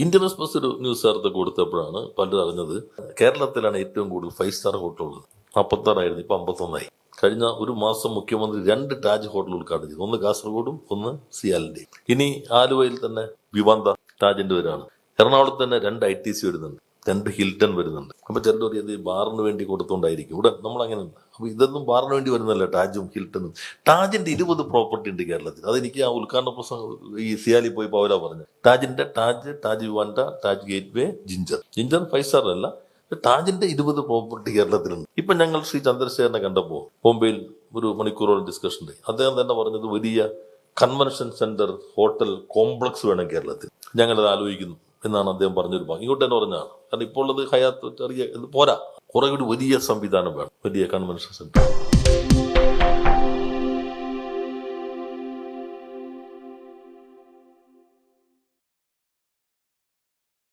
Indian express ഒരു news വാർത്ത കൊടുത്തപ്പോഴാണ് പലരും അറിഞ്ഞത് കേരളത്തിലാണ് ഏറ്റവും കൂടുതൽ 5-സ്റ്റാർ ഹോട്ടലുള്ളത്. 46 ഇപ്പൊ 51. കഴിഞ്ഞ ഒരു മാസം മുഖ്യമന്ത്രി 2 താജ് ഹോട്ടൽ ഉദ്ഘാടനം ചെയ്തു. ഒന്ന് കാസർഗോഡും ഒന്ന് സിയാലിന്റെയും. ഇനി ആലുവയിൽ തന്നെ വിവാന്ത താജിന്റെ വരാണ്. എറണാകുളത്ത് തന്നെ 2 ITC വരുന്നുണ്ട്, 2 ഹിൽട്ടൺ വരുന്നുണ്ട്. അപ്പൊ ചിലർ പറയും ബാറിന് വേണ്ടി കൊടുത്തോണ്ടായിരിക്കും. ഇവിടെ നമ്മൾ അങ്ങനെ അപ്പൊ ഇതൊന്നും ബാറിന് വേണ്ടി വരുന്നല്ല. ടാജും ഹിൽട്ടണും ടാജിന്റെ 20 പ്രോപ്പർട്ടി ഉണ്ട് കേരളത്തിൽ. അതെനിക്ക് ആ ഉദ്ഘാടന പ്രസംഗം ഈ സിയാലി പോയി പൗല പറഞ്ഞു. ടാജിന്റെ Taj Vivanta, Taj Gateway, Ginger 5-സ്റ്റാർ അല്ല, താജിന്റെ 20 പ്രോപ്പർട്ടി കേരളത്തിലുണ്ട്. ഇപ്പൊ ഞങ്ങൾ ശ്രീ ചന്ദ്രശേഖരനെ കണ്ടപ്പോ ബോംബെയിൽ ഒരു മണിക്കൂറോളം ഡിസ്കഷൻ ഉണ്ടായി. അദ്ദേഹം തന്നെ പറഞ്ഞത് വലിയ കൺവെൻഷൻ സെന്റർ ഹോട്ടൽ കോംപ്ലക്സ് വേണം കേരളത്തിൽ, ഞങ്ങളത് ആലോചിക്കുന്നു എന്നാണ് അദ്ദേഹം പറഞ്ഞൊരു ഭാഗം. ഇങ്ങോട്ട് തന്നെ പറഞ്ഞാണ്. കാരണം ഇപ്പോൾ ഉള്ളത് ഹയാത്ത് ചെറിയ പോരാ, കുറെ കൂടി വലിയ സംവിധാനം വേണം, വലിയ കൺവെൻഷൻ സെന്റർ.